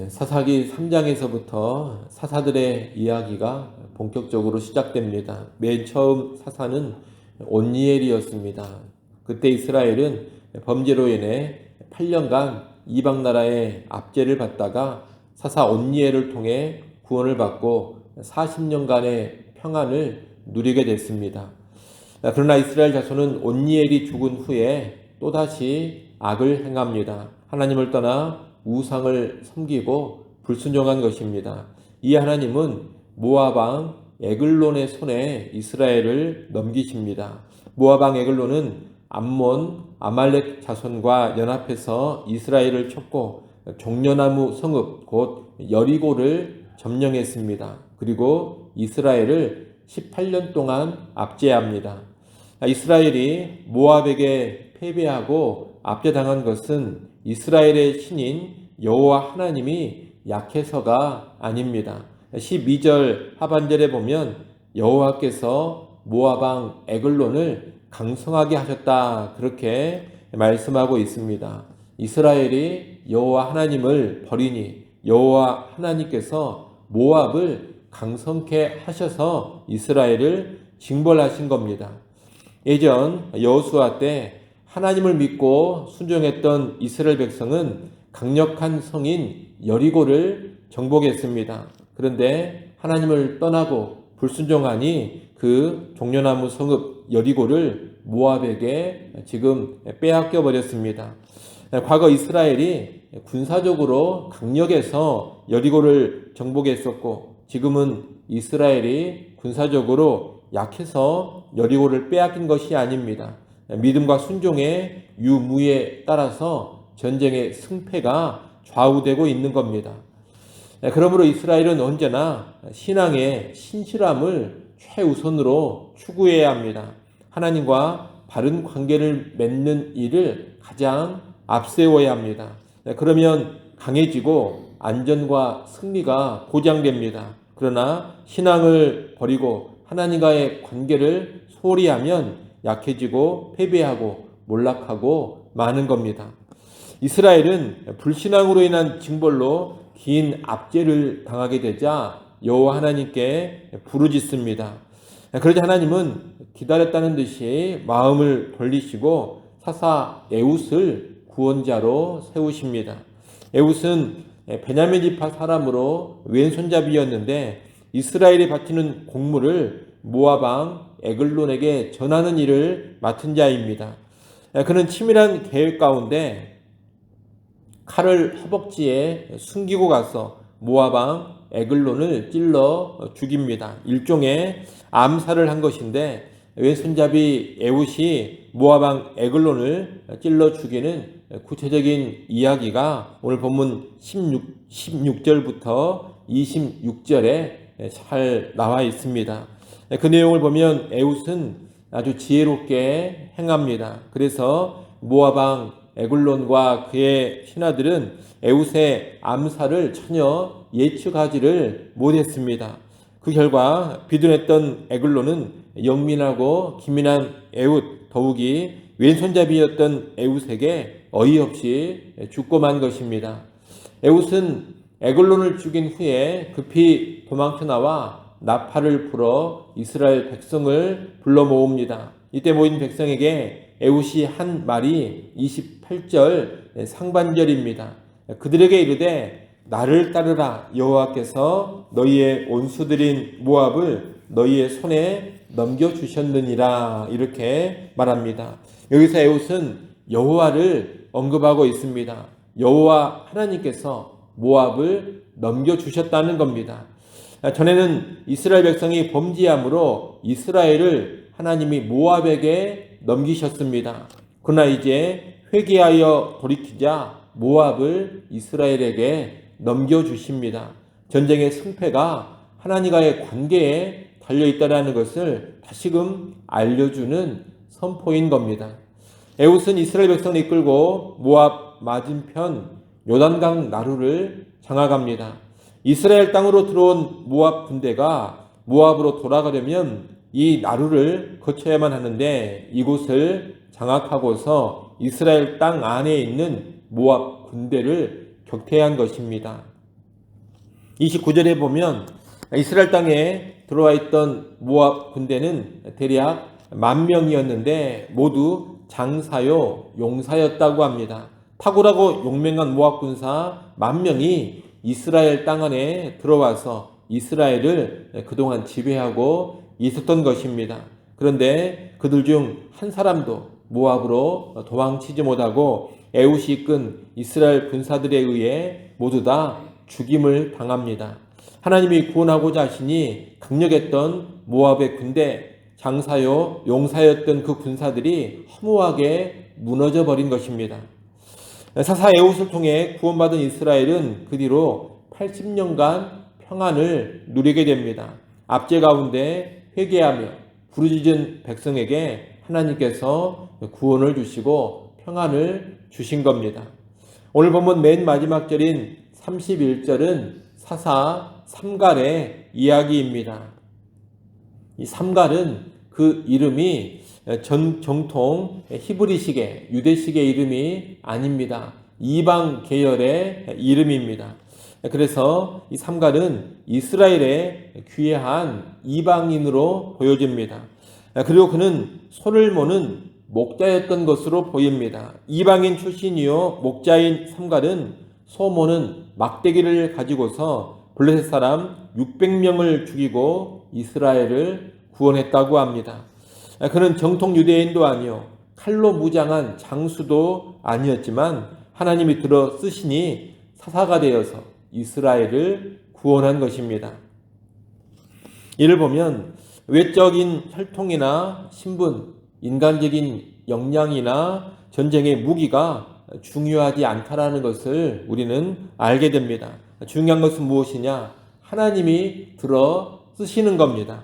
사사기 3장에서부터 사사들의 이야기가 본격적으로 시작됩니다. 맨 처음 사사는 온니엘이었습니다. 그때 이스라엘은 범죄로 인해 8년간 이방 나라의 압제를 받다가 사사 온니엘을 통해 구원을 받고 40년간의 평안을 누리게 됐습니다. 그러나 이스라엘 자손은 온니엘이 죽은 후에 또다시 악을 행합니다. 하나님을 떠나 우상을 섬기고 불순종한 것입니다. 이 하나님은 모압 왕 에글론의 손에 이스라엘을 넘기십니다. 모압 왕 에글론은 암몬, 아말렉 자손과 연합해서 이스라엘을 쳤고 종려나무 성읍 곧 여리고를 점령했습니다. 그리고 이스라엘을 18년 동안 압제합니다. 이스라엘이 모압에게 패배하고 압제당한 것은 이스라엘의 신인 여호와 하나님이 약해서가 아닙니다. 12절 하반절에 보면 여호와께서 모압 왕 에글론을 강성하게 하셨다 그렇게 말씀하고 있습니다. 이스라엘이 여호와 하나님을 버리니 여호와 하나님께서 모압을 강성케 하셔서 이스라엘을 징벌하신 겁니다. 예전 여호수아 때 하나님을 믿고 순종했던 이스라엘 백성은 강력한 성인 여리고를 정복했습니다. 그런데 하나님을 떠나고 불순종하니 그 종려나무 성읍 여리고를 모압에게 지금 빼앗겨 버렸습니다. 과거 이스라엘이 군사적으로 강력해서 여리고를 정복했었고 지금은 이스라엘이 군사적으로 약해서 여리고를 빼앗긴 것이 아닙니다. 믿음과 순종의 유무에 따라서 전쟁의 승패가 좌우되고 있는 겁니다. 그러므로 이스라엘은 언제나 신앙의 신실함을 최우선으로 추구해야 합니다. 하나님과 바른 관계를 맺는 일을 가장 앞세워야 합니다. 그러면 강해지고 안전과 승리가 보장됩니다. 그러나 신앙을 버리고 하나님과의 관계를 소홀히 하면 약해지고 패배하고 몰락하고 마는 겁니다. 이스라엘은 불신앙으로 인한 징벌로 긴 압제를 당하게 되자 여호와 하나님께 부르짖습니다. 그러자 하나님은 기다렸다는 듯이 마음을 돌리시고 사사 에웃을 구원자로 세우십니다. 에웃은 베냐민 지파 사람으로 왼손잡이였는데 이스라엘이 바치는 곡물을 모압 왕 에글론에게 전하는 일을 맡은 자입니다. 그는 치밀한 계획 가운데 칼을 허벅지에 숨기고 가서 모압 왕 에글론을 찔러 죽입니다. 일종의 암살을 한 것인데 왼손잡이 에웃이 모압 왕 에글론을 찔러 죽이는 구체적인 이야기가 오늘 본문 16절부터 26절에 잘 나와 있습니다. 그 내용을 보면 에웃은 아주 지혜롭게 행합니다. 그래서 모압 왕 에글론과 그의 신하들은 에웃의 암살을 전혀 예측하지를 못했습니다. 그 결과 비둔했던 에글론은 영민하고 기민한 에웃, 더욱이 왼손잡이였던 에웃에게 어이없이 죽고 만 것입니다. 에웃은 에글론을 죽인 후에 급히 도망쳐 나와 나팔을 불어 이스라엘 백성을 불러 모읍니다. 이때 모인 백성에게 에웃이 한 말이 28절 상반절입니다. 그들에게 이르되 나를 따르라 여호와께서 너희의 온수들인 모압을 너희의 손에 넘겨주셨느니라 이렇게 말합니다. 여기서 에웃은 여호와를 언급하고 있습니다. 여호와 하나님께서 모압을 넘겨주셨다는 겁니다. 전에는 이스라엘 백성이 범죄함으로 이스라엘을 하나님이 모압에게 넘기셨습니다. 그러나 이제 회개하여 돌이키자 모압을 이스라엘에게 넘겨주십니다. 전쟁의 승패가 하나님과의 관계에 달려있다는 것을 다시금 알려주는 선포인 겁니다. 에웃은 이스라엘 백성을 이끌고 모압 맞은편 요단강 나루를 장악합니다. 이스라엘 땅으로 들어온 모압 군대가 모압으로 돌아가려면 이 나루를 거쳐야만 하는데 이곳을 장악하고서 이스라엘 땅 안에 있는 모압 군대를 격퇴한 것입니다. 29절에 보면 이스라엘 땅에 들어와 있던 모압 군대는 대략 10,000명이었는데 모두 장사요 용사였다고 합니다. 탁월하고 용맹한 모압 군사 10,000명이 이스라엘 땅 안에 들어와서 이스라엘을 그동안 지배하고 있었던 것입니다. 그런데 그들 중 한 사람도 모압으로 도망치지 못하고 에훗이 이끈 이스라엘 군사들에 의해 모두 다 죽임을 당합니다. 하나님이 구원하고자 하시니 강력했던 모압의 군대, 장사요 용사였던 그 군사들이 허무하게 무너져 버린 것입니다. 사사 에훗을 통해 구원받은 이스라엘은 그 뒤로 80년간 평안을 누리게 됩니다. 압제 가운데 회개하며 부르짖은 백성에게 하나님께서 구원을 주시고 평안을 주신 겁니다. 오늘 본문 맨 마지막 절인 31절은 사사 삼갈의 이야기입니다. 이 삼갈은 그 이름이 정통 히브리식의 유대식의 이름이 아닙니다. 이방 계열의 이름입니다. 그래서 이 삼갈은 이스라엘의 귀한 이방인으로 보여집니다. 그리고 그는 손을 모는 목자였던 것으로 보입니다. 이방인 출신이요 목자인 삼갈은 소 모는 막대기를 가지고서 블레셋 사람 600명을 죽이고 이스라엘을 구원했다고 합니다. 그는 정통 유대인도 아니요 칼로 무장한 장수도 아니었지만 하나님이 들어 쓰시니 사사가 되어서 이스라엘을 구원한 것입니다. 이를 보면 외적인 혈통이나 신분, 인간적인 역량이나 전쟁의 무기가 중요하지 않다라는 것을 우리는 알게 됩니다. 중요한 것은 무엇이냐? 하나님이 들어 쓰시는 겁니다.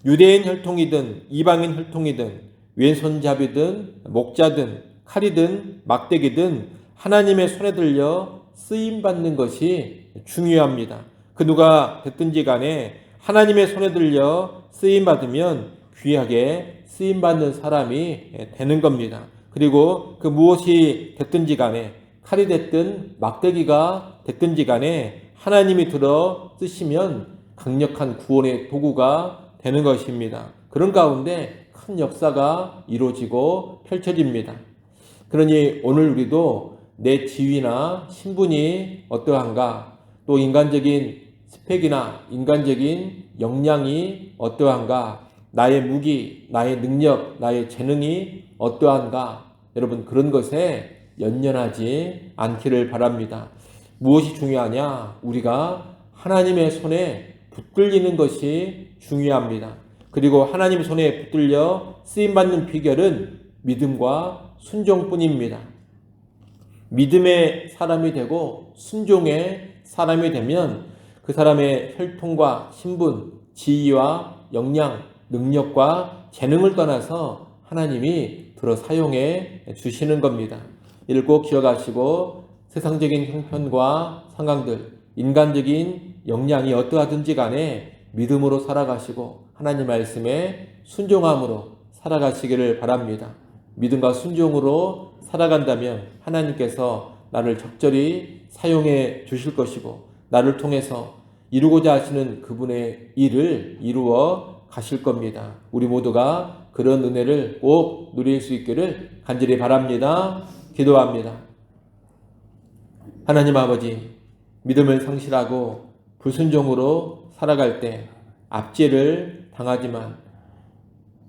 유대인 혈통이든 이방인 혈통이든 왼손잡이든 목자든 칼이든 막대기든 하나님의 손에 들려 쓰임받는 것이 중요합니다. 그 누가 됐든지 간에 하나님의 손에 들려 쓰임받으면 귀하게 쓰임받는 사람이 되는 겁니다. 그리고 그 무엇이 됐든지 간에 칼이 됐든 막대기가 됐든지 간에 하나님이 들어 쓰시면 강력한 구원의 도구가 되는 것입니다. 그런 가운데 큰 역사가 이루어지고 펼쳐집니다. 그러니 오늘 우리도 내 지위나 신분이 어떠한가, 또 인간적인 스펙이나 인간적인 역량이 어떠한가, 나의 무기, 나의 능력, 나의 재능이 어떠한가, 여러분 그런 것에 연연하지 않기를 바랍니다. 무엇이 중요하냐? 우리가 하나님의 손에 붙들리는 것이 중요합니다. 그리고 하나님 손에 붙들려 쓰임받는 비결은 믿음과 순종뿐입니다. 믿음의 사람이 되고 순종의 사람이 되면 그 사람의 혈통과 신분, 지위와 역량, 능력과 재능을 떠나서 하나님이 들어 사용해 주시는 겁니다. 이를 꼭 기억하시고 세상적인 형편과 상황들, 인간적인 역량이 어떠하든지 간에 믿음으로 살아가시고 하나님 말씀에 순종함으로 살아가시기를 바랍니다. 믿음과 순종으로 살아간다면 하나님께서 나를 적절히 사용해 주실 것이고 나를 통해서 이루고자 하시는 그분의 일을 이루어 가실 겁니다. 우리 모두가 그런 은혜를 꼭 누릴 수 있기를 간절히 바랍니다. 기도합니다. 하나님 아버지, 믿음을 상실하고 불순종으로 살아갈 때 압제를 당하지만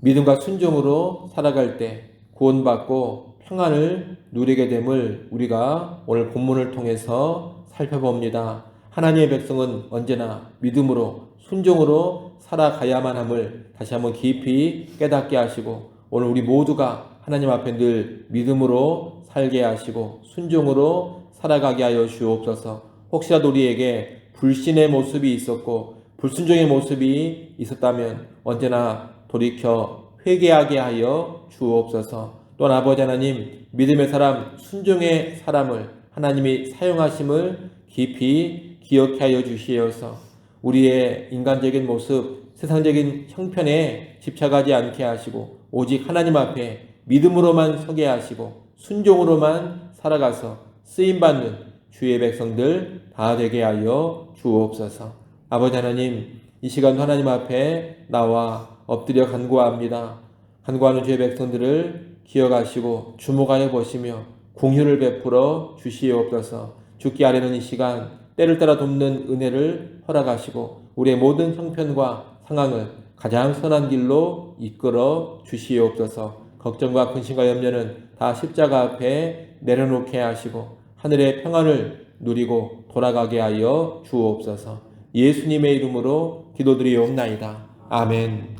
믿음과 순종으로 살아갈 때 구원받고 평안을 누리게 됨을 우리가 오늘 본문을 통해서 살펴봅니다. 하나님의 백성은 언제나 믿음으로 순종으로 살아가야만 함을 다시 한번 깊이 깨닫게 하시고 오늘 우리 모두가 하나님 앞에 늘 믿음으로 살게 하시고 순종으로 살아가게 하여 주옵소서. 혹시라도 우리에게 불신의 모습이 있었고 불순종의 모습이 있었다면 언제나 돌이켜 회개하게 하여 주옵소서. 또한 아버지 하나님, 믿음의 사람, 순종의 사람을 하나님이 사용하심을 깊이 기억해 하여 주시어서 우리의 인간적인 모습, 세상적인 형편에 집착하지 않게 하시고 오직 하나님 앞에 믿음으로만 서게 하시고 순종으로만 살아가서 쓰임받는 주의 백성들 다 되게 하여 주옵소서. 아버지 하나님, 이 시간도 하나님 앞에 나와 엎드려 간구합니다. 간구하는 주의 백성들을 기억하시고 주목하여 보시며 공휴를 베풀어 주시옵소서. 죽기 아래는 이 시간 때를 따라 돕는 은혜를 허락하시고 우리의 모든 형편과 상황을 가장 선한 길로 이끌어 주시옵소서. 걱정과 근심과 염려는 다 십자가 앞에 내려놓게 하시고 하늘의 평안을 누리고 돌아가게 하여 주옵소서. 예수님의 이름으로 기도드리옵나이다. 아멘.